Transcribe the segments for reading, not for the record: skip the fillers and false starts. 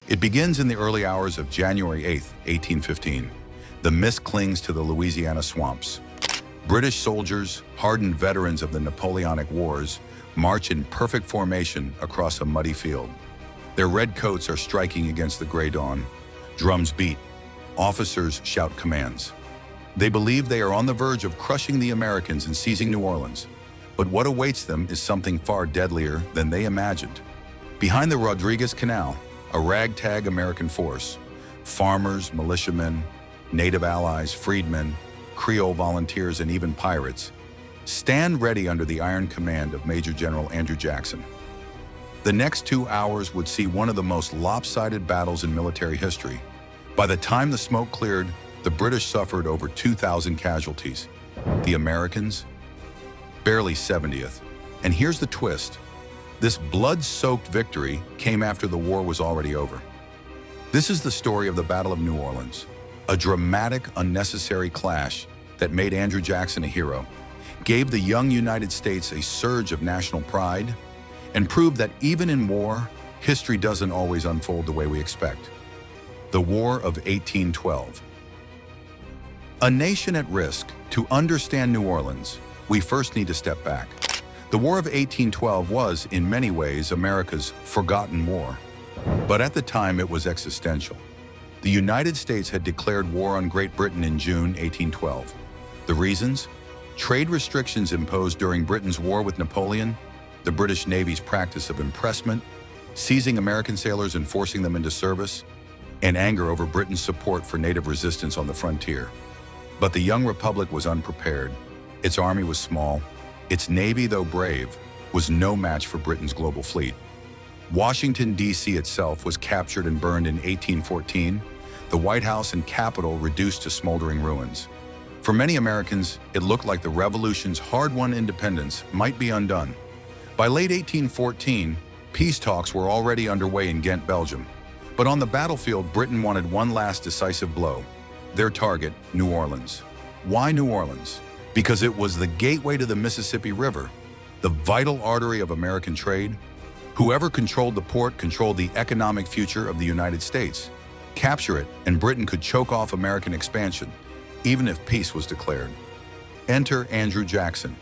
It begins in the early hours of January 8, 1815. The mist clings to the Louisiana swamps. British soldiers, hardened veterans of the Napoleonic Wars, march in perfect formation across a muddy field. Their redcoats are striking against the gray dawn. Drums beat. Officers shout commands. They believe they are on the verge of crushing the Americans and seizing New Orleans. But what awaits them is something far deadlier than they imagined. Behind the Rodriguez Canal, a ragtag American force, farmers, militiamen, native allies, freedmen, Creole volunteers, and even pirates, stand ready under the iron command of Major General Andrew Jackson. The next 2 hours would see one of the most lopsided battles in military history. By the time the smoke cleared, the British suffered over 2,000 casualties. The Americans, barely 70th. And here's the twist. This blood-soaked victory came after the war was already over. This is the story of the Battle of New Orleans, a dramatic, unnecessary clash that made Andrew Jackson a hero, gave the young United States a surge of national pride, and proved that even in war, history doesn't always unfold the way we expect. The War of 1812. A nation at risk. To understand New Orleans, we first need to step back. The War of 1812 was, in many ways, America's forgotten war. But at the time, it was existential. The United States had declared war on Great Britain in June 1812. The reasons? Trade restrictions imposed during Britain's war with Napoleon, the British Navy's practice of impressment, seizing American sailors and forcing them into service, and anger over Britain's support for native resistance on the frontier. But the young republic was unprepared. Its army was small. Its navy, though brave, was no match for Britain's global fleet. Washington, D.C. itself was captured and burned in 1814, the White House and Capitol reduced to smoldering ruins. For many Americans, it looked like the Revolution's hard-won independence might be undone. By late 1814, peace talks were already underway in Ghent, Belgium. But on the battlefield, Britain wanted one last decisive blow. Their target, New Orleans. Why New Orleans? Because it was the gateway to the Mississippi River, the vital artery of American trade. Whoever controlled the port controlled the economic future of the United States. Capture it, and Britain could choke off American expansion, even if peace was declared. Enter Andrew Jackson.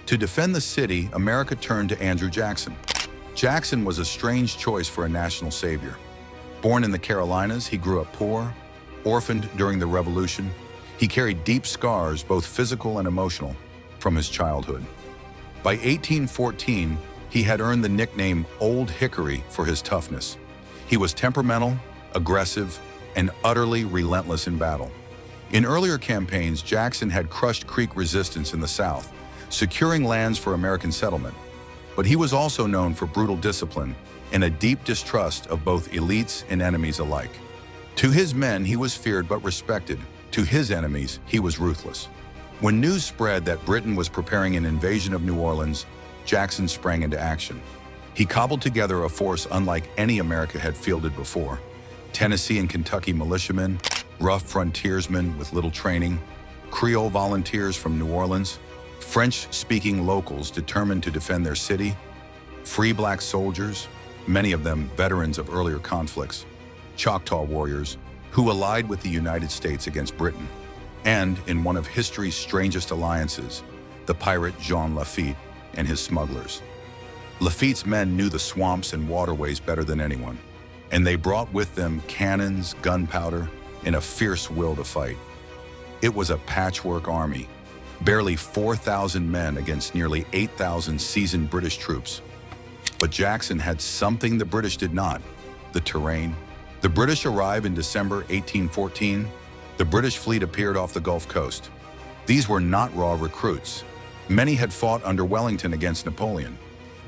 To defend the city, America turned to Andrew Jackson. Jackson was a strange choice for a national savior. Born in the Carolinas, he grew up poor, orphaned during the Revolution. He carried deep scars, both physical and emotional, from his childhood. By 1814, he had earned the nickname Old Hickory for his toughness. He was temperamental, aggressive, and utterly relentless in battle. In earlier campaigns, Jackson had crushed Creek resistance in the South, securing lands for American settlement. But he was also known for brutal discipline and a deep distrust of both elites and enemies alike. To his men, he was feared but respected. To his enemies, he was ruthless. When news spread that Britain was preparing an invasion of New Orleans, Jackson sprang into action. He cobbled together a force unlike any America had fielded before. Tennessee and Kentucky militiamen, rough frontiersmen with little training, Creole volunteers from New Orleans, French-speaking locals determined to defend their city, free black soldiers, many of them veterans of earlier conflicts, Choctaw warriors, who allied with the United States against Britain, and, in one of history's strangest alliances, the pirate Jean Lafitte and his smugglers. Lafitte's men knew the swamps and waterways better than anyone, and they brought with them cannons, gunpowder, and a fierce will to fight. It was a patchwork army, barely 4,000 men against nearly 8,000 seasoned British troops. But Jackson had something the British did not: the terrain. The British arrived in December 1814. The British fleet appeared off the Gulf Coast. These were not raw recruits. Many had fought under Wellington against Napoleon.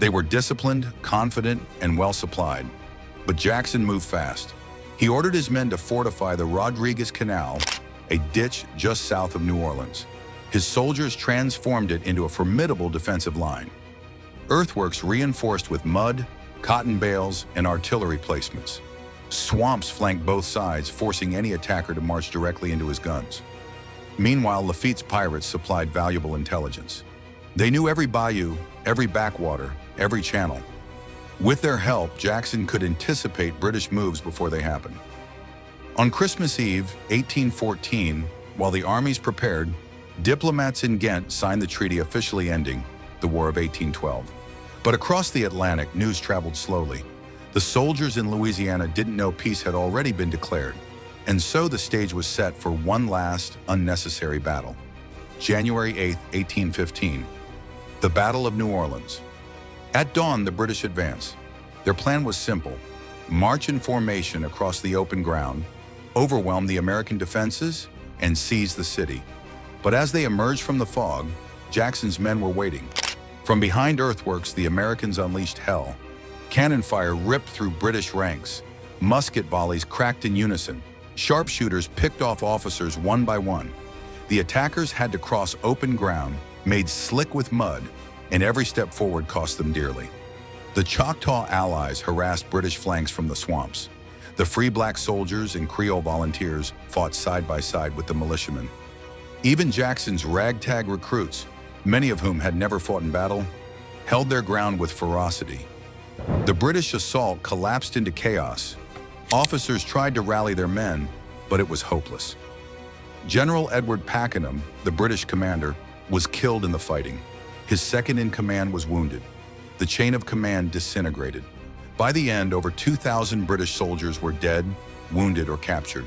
They were disciplined, confident, and well-supplied. But Jackson moved fast. He ordered his men to fortify the Rodriguez Canal, a ditch just south of New Orleans. His soldiers transformed it into a formidable defensive line. Earthworks reinforced with mud, cotton bales, and artillery placements. Swamps flanked both sides, forcing any attacker to march directly into his guns. Meanwhile, Lafitte's pirates supplied valuable intelligence. They knew every bayou, every backwater, every channel. With their help, Jackson could anticipate British moves before they happened. On Christmas Eve, 1814, while the armies prepared, diplomats in Ghent signed the treaty officially ending the War of 1812. But across the Atlantic, news traveled slowly. The soldiers in Louisiana didn't know peace had already been declared, and so the stage was set for one last, unnecessary battle. January 8, 1815, the Battle of New Orleans. At dawn, the British advanced. Their plan was simple: march in formation across the open ground, overwhelm the American defenses, and seize the city. But as they emerged from the fog, Jackson's men were waiting. From behind earthworks, the Americans unleashed hell. Cannon fire ripped through British ranks. Musket volleys cracked in unison. Sharpshooters picked off officers one by one. The attackers had to cross open ground, made slick with mud, and every step forward cost them dearly. The Choctaw allies harassed British flanks from the swamps. The free black soldiers and Creole volunteers fought side by side with the militiamen. Even Jackson's ragtag recruits, many of whom had never fought in battle, held their ground with ferocity. The British assault collapsed into chaos. Officers tried to rally their men, but it was hopeless. General Edward Pakenham, the British commander, was killed in the fighting. His second-in-command was wounded. The chain of command disintegrated. By the end, over 2,000 British soldiers were dead, wounded, or captured.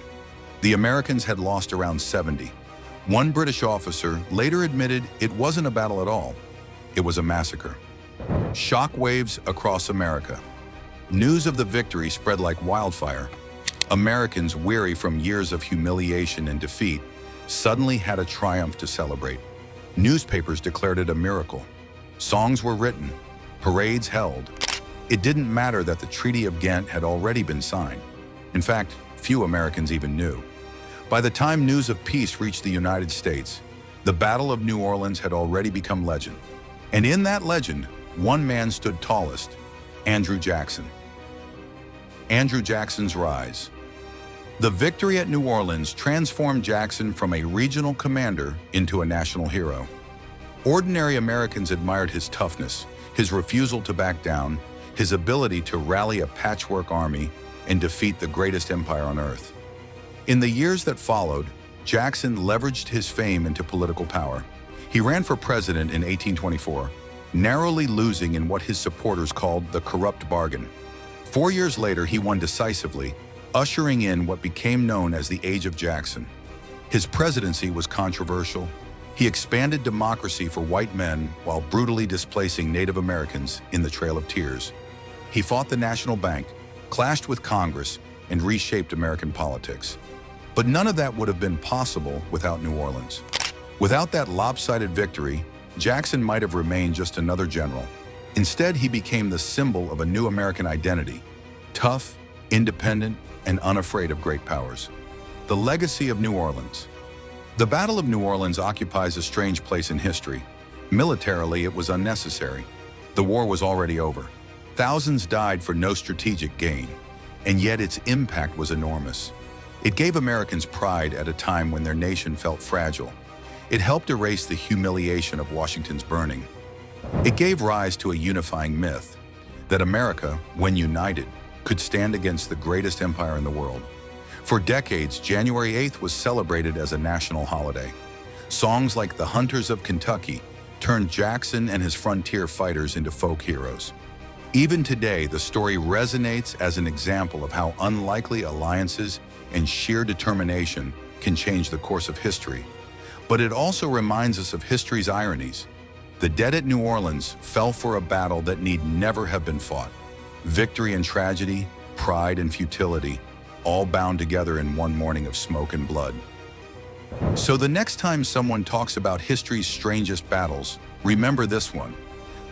The Americans had lost around 70. One British officer later admitted it wasn't a battle at all. It was a massacre. Shockwaves across America. News of the victory spread like wildfire. Americans, weary from years of humiliation and defeat, suddenly had a triumph to celebrate. Newspapers declared it a miracle. Songs were written, parades held. It didn't matter that the Treaty of Ghent had already been signed. In fact, few Americans even knew. By the time news of peace reached the United States, the Battle of New Orleans had already become legend. And in that legend, one man stood tallest: Andrew Jackson. Andrew Jackson's rise. The victory at New Orleans transformed Jackson from a regional commander into a national hero. Ordinary Americans admired his toughness, his refusal to back down, his ability to rally a patchwork army and defeat the greatest empire on earth. In the years that followed, Jackson leveraged his fame into political power. He ran for president in 1824, narrowly losing in what his supporters called the corrupt bargain. 4 years later, he won decisively, ushering in what became known as the Age of Jackson. His presidency was controversial. He expanded democracy for white men while brutally displacing Native Americans in the Trail of Tears. He fought the National Bank, clashed with Congress, and reshaped American politics. But none of that would have been possible without New Orleans. Without that lopsided victory, Jackson might have remained just another general. Instead, he became the symbol of a new American identity: tough, independent, and unafraid of great powers. The legacy of New Orleans. The Battle of New Orleans occupies a strange place in history. Militarily, it was unnecessary. The war was already over. Thousands died for no strategic gain, and yet its impact was enormous. It gave Americans pride at a time when their nation felt fragile. It helped erase the humiliation of Washington's burning. It gave rise to a unifying myth that America, when united, could stand against the greatest empire in the world. For decades, January 8th was celebrated as a national holiday. Songs like The Hunters of Kentucky turned Jackson and his frontier fighters into folk heroes. Even today, the story resonates as an example of how unlikely alliances and sheer determination can change the course of history. But it also reminds us of history's ironies. The dead at New Orleans fell for a battle that need never have been fought. Victory and tragedy, pride and futility, all bound together in one morning of smoke and blood. So the next time someone talks about history's strangest battles, remember this one: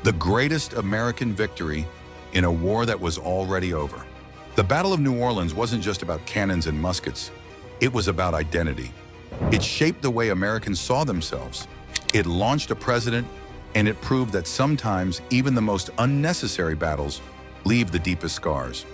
the greatest American victory in a war that was already over. The Battle of New Orleans wasn't just about cannons and muskets. It was about identity. It shaped the way Americans saw themselves. It launched a president, and it proved that sometimes even the most unnecessary battles leave the deepest scars.